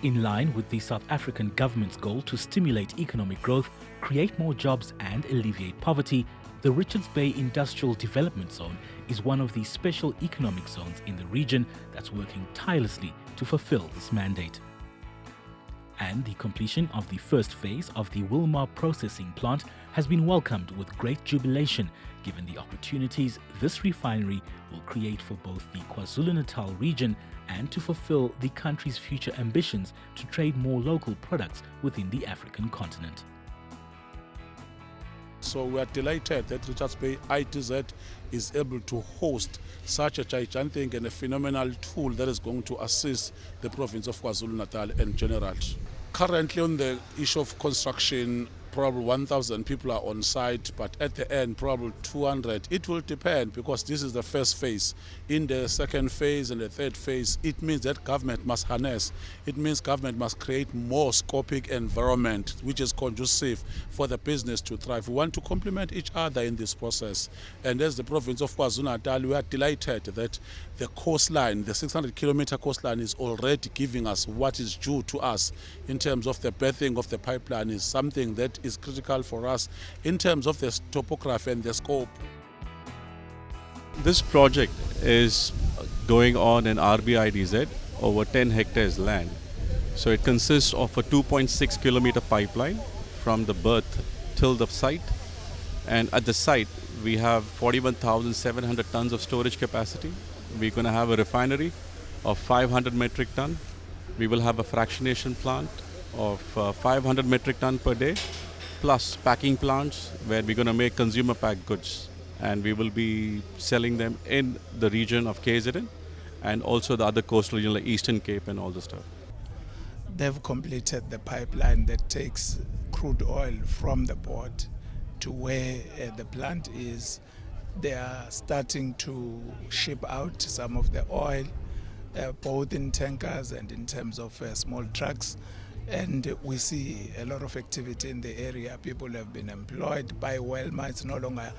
In line with the South African government's goal to stimulate economic growth, create more jobs and alleviate poverty, the Richards Bay Industrial Development Zone is one of the special economic zones in the region that's working tirelessly to fulfill this mandate. And the completion of the first phase of the Wilmar Processing Plant has been welcomed with great jubilation, given the opportunities this refinery will create for both the KwaZulu-Natal region and to fulfill the country's future ambitions to trade more local products within the African continent. So we are delighted that Richards Bay ITZ is able to host such a gigantic and a phenomenal tool that is going to assist the province of KwaZulu-Natal in general. Currently on the issue of construction, probably 1,000 people are on site, but at the end, probably 200. It will depend because this is the first phase. In the second phase and the third phase, it means that government must harness. It means government must create more scopic environment, which is conducive for the business to thrive. We want to complement each other in this process. And as the province of KwaZulu-Natal, we are delighted that the coastline, the 600-kilometer coastline, is already giving us what is due to us in terms of the berthing of the pipeline is something that is critical for us in terms of the topography and the scope. This project is going on in RBIDZ over 10 hectares land. So it consists of a 2.6 kilometer pipeline from the berth till the site. And at the site, we have 41,700 tons of storage capacity. We're going to have a refinery of 500 metric ton. We will have a fractionation plant of 500 metric ton per day, plus packing plants where we're going to make consumer packed goods. And we will be selling them in the region of KZN and also the other coastal region like Eastern Cape and all the stuff. They've completed the pipeline that takes crude oil from the port to where the plant is. They are starting to ship out some of the oil, both in tankers and in terms of small trucks. And we see a lot of activity in the area. People have been employed by Wilmar. It's no longer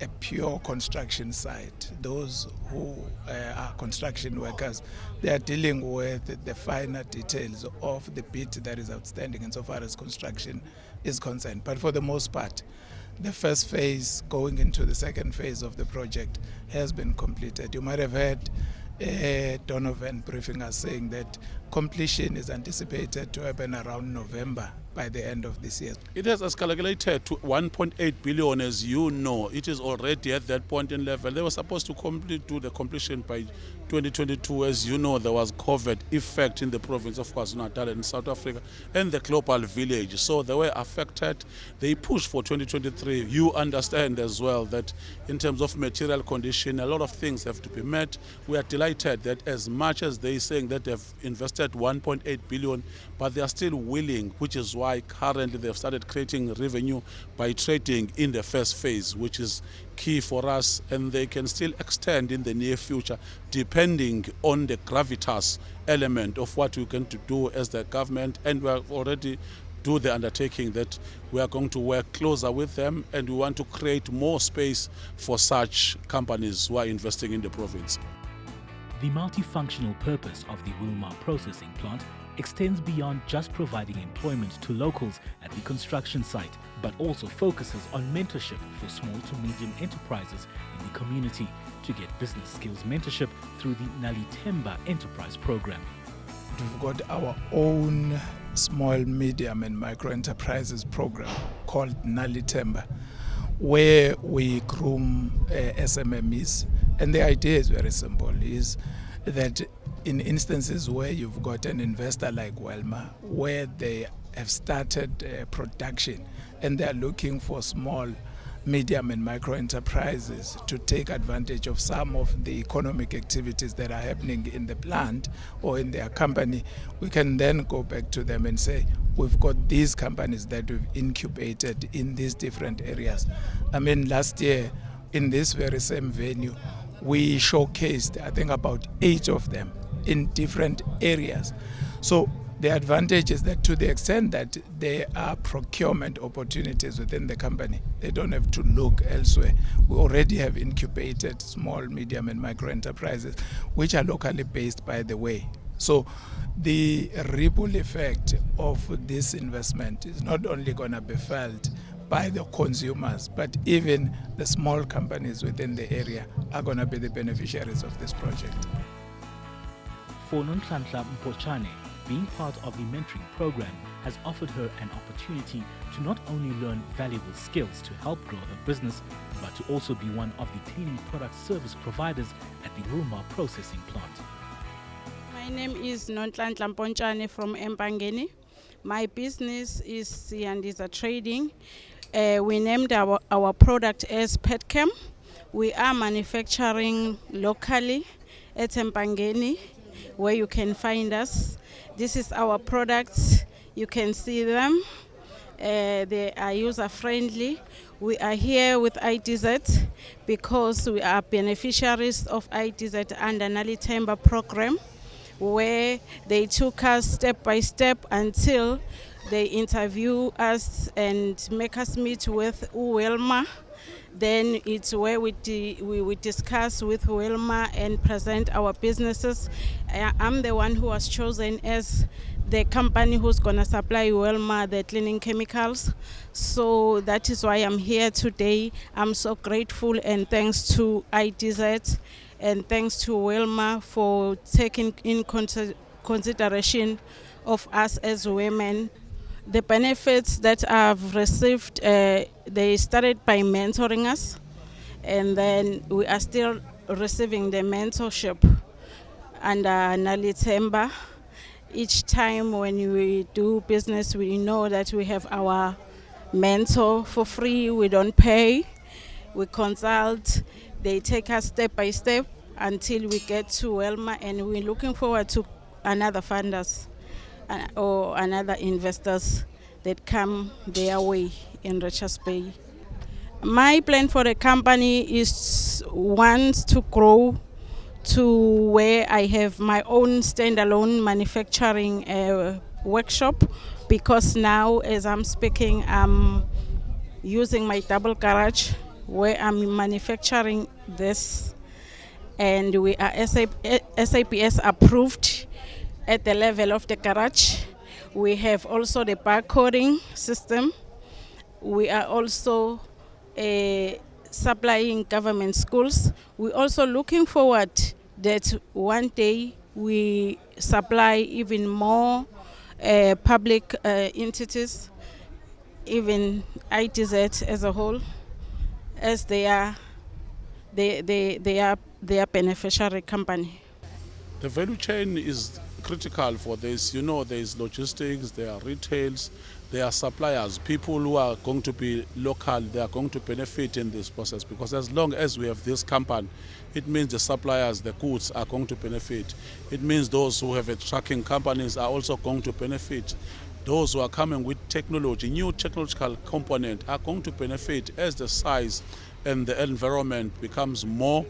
a pure construction site. Those who are construction workers, they are dealing with the finer details of the bit that is outstanding insofar as construction is concerned. But for the most part, the first phase going into the second phase of the project has been completed. You might have heard Donovan briefing us saying that completion is anticipated to happen around November by the end of this year. It has escalated to 1.8 billion, as you know. It is already at that point in level. They were supposed to do the completion by 2022. As you know, there was COVID effect in the province of KwaZulu-Natal and South Africa and the global village. So they were affected. They pushed for 2023. You understand as well that in terms of material condition, a lot of things have to be met. We are delighted that as much as they saying that they've invested 1.8 billion, but they are still willing, which is why currently they've started creating revenue by trading in the first phase, which is key for us, and they can still extend in the near future depending on the gravitas element of what we're going to do as the government. And we are already do the undertaking that we are going to work closer with them, and we want to create more space for such companies who are investing in the province. The multifunctional purpose of the Wilmar Processing Plant extends beyond just providing employment to locals at the construction site, but also focuses on mentorship for small to medium enterprises in the community to get business skills mentorship through the Nalitemba Enterprise Program. We've got our own small, medium and micro enterprises program called Nalitemba, where we groom SMMEs. And the idea is very simple, is that in instances where you've got an investor like Wilmar, where they have started production and they're looking for small, medium and micro enterprises to take advantage of some of the economic activities that are happening in the plant or in their company, we can then go back to them and say, we've got these companies that we've incubated in these different areas. I mean, last year in this very same venue, we showcased, I think, about 8 of them in different areas. So the advantage is that to the extent that there are procurement opportunities within the company, they don't have to look elsewhere. We already have incubated small, medium and micro enterprises, which are locally based, by the way. So the ripple effect of this investment is not only going to be felt by the consumers, but even the small companies within the area are going to be the beneficiaries of this project. For Nonhlanhla Mpochane, being part of the mentoring program has offered her an opportunity to not only learn valuable skills to help grow her business, but to also be one of the cleaning product service providers at the Wilmar Processing plant. My name is Nonhlanhla Mpochane from Empangeni. My business is Siyandiza Trading. We named our product as Petchem. We are manufacturing locally at Empangeni, where you can find us. This is our products. You can see them. They are user-friendly. We are here with IDZ because we are beneficiaries of IDZ under Nalitemba program, where they took us step by step until they interview us and make us meet with Wilmar. Then it's where we discuss with Wilmar and present our businesses. I'm the one who was chosen as the company who's going to supply Wilmar the cleaning chemicals. So that is why I'm here today. I'm so grateful, and thanks to IDZ and thanks to Wilmar for taking in consideration of us as women. The benefits that I've received, they started by mentoring us, and then we are still receiving the mentorship under Nalitemba. Each time when we do business, we know that we have our mentor for free. We don't pay. We consult. They take us step by step until we get to Wilmar, and we're looking forward to another funders or another investors that come their way in Richards Bay. My plan for the company is once to grow to where I have my own standalone manufacturing workshop, because now as I'm speaking, I'm using my double garage where I'm manufacturing this, and we are SAPS approved at the level of the garage. We have also the barcoding system. We are also supplying government schools. We're also looking forward that one day we supply even more public entities, even ITZ as a whole, as they are beneficiary company. The value chain is critical for this. You know, there is logistics, there are retails, there are suppliers, people who are going to be local, they are going to benefit in this process, because as long as we have this company, it means the suppliers, the goods are going to benefit. It means those who have trucking companies are also going to benefit. Those who are coming with technology, new technological component, are going to benefit as the size and the environment becomes more.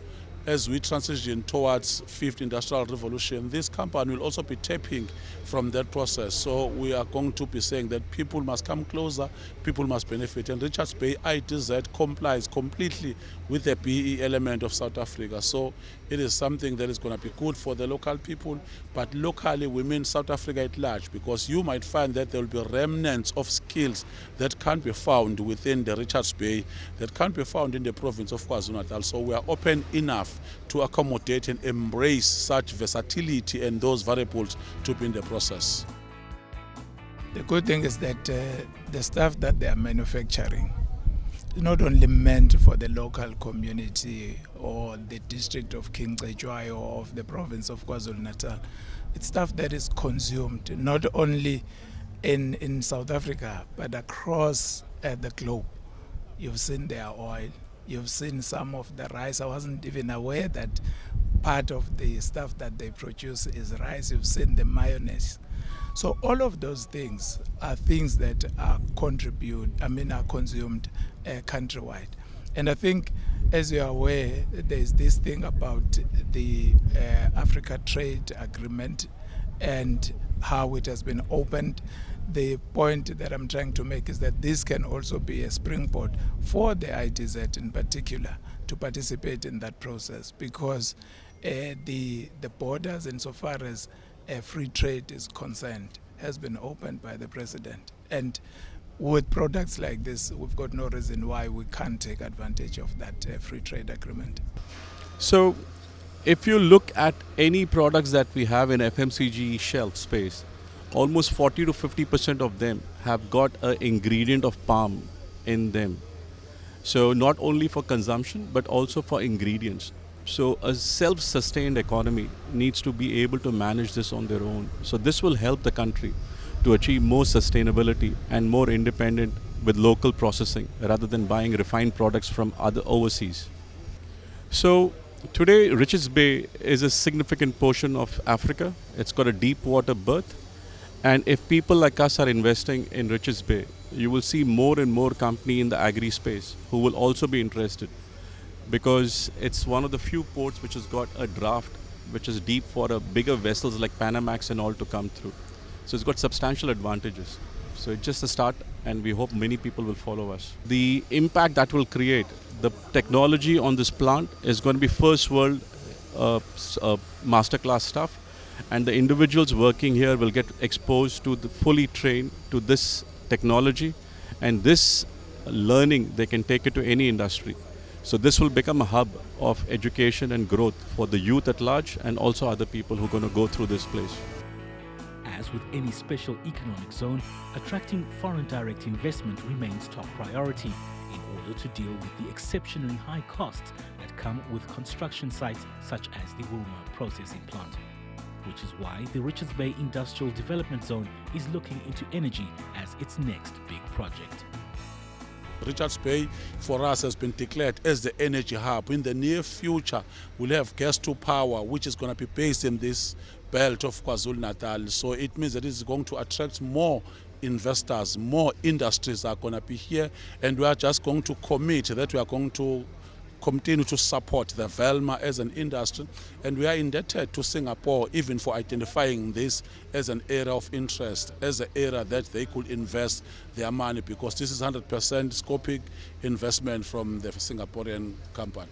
As we transition towards fifth industrial revolution, this company will also be tapping from that process. So we are going to be saying that people must come closer, people must benefit. And Richards Bay IDZ complies completely with the BE element of South Africa. So it is something that is going to be good for the local people, but locally we mean South Africa at large, because you might find that there will be remnants of skills that can't be found within the Richards Bay, that can't be found in the province of KwaZulu-Natal. So we are open enough to accommodate and embrace such versatility and those variables to be in the process. The good thing is that the stuff that they are manufacturing is not only meant for the local community or the district of King Cetshwayo or of the province of KwaZulu-Natal. It's stuff that is consumed not only in South Africa but across the globe. You've seen their oil. You've seen some of the rice. I wasn't even aware that part of the stuff that they produce is rice. You've seen the mayonnaise. So all of those things are things that are consumed countrywide. And I think, as you're aware, there's this thing about the Africa Trade Agreement and how it has been opened. The point that I'm trying to make is that this can also be a springboard for the IDZ in particular to participate in that process, because the borders, insofar as free trade is concerned has been opened by the President. And with products like this, we've got no reason why we can't take advantage of that free trade agreement. So, if you look at any products that we have in FMCG shelf space, almost 40 to 50% of them have got an ingredient of palm in them. So, not only for consumption, but also for ingredients. So, a self-sustained economy needs to be able to manage this on their own. So, this will help the country to achieve more sustainability and more independent with local processing rather than buying refined products from other overseas. So today Richards Bay is a significant portion of Africa. It's got a deep water berth, and if people like us are investing in Richards Bay, you will see more and more company in the agri space who will also be interested, because it's one of the few ports which has got a draft which is deep for a bigger vessels like Panamax and all to come through. So it's got substantial advantages. So it's just a start, and we hope many people will follow us. The impact that will create, the technology on this plant is going to be first world masterclass stuff, and the individuals working here will get exposed to the fully trained to this technology, and this learning they can take it to any industry. So this will become a hub of education and growth for the youth at large, and also other people who are going to go through this place. As with any special economic zone, attracting foreign direct investment remains top priority in order to deal with the exceptionally high costs that come with construction sites such as the Wilmar Processing Plant. Which is why the Richards Bay Industrial Development Zone is looking into energy as its next big project. Richards Bay for us has been declared as the energy hub. In the near future, we'll have gas to power, which is going to be based in this belt of KwaZulu-Natal. So it means that it's going to attract more investors, more industries are going to be here, and we are just going to commit that we are going to continue to support the Wilmar as an industry, and we are indebted to Singapore even for identifying this as an area of interest, as an area that they could invest their money, because this is 100% scopic investment from the Singaporean company.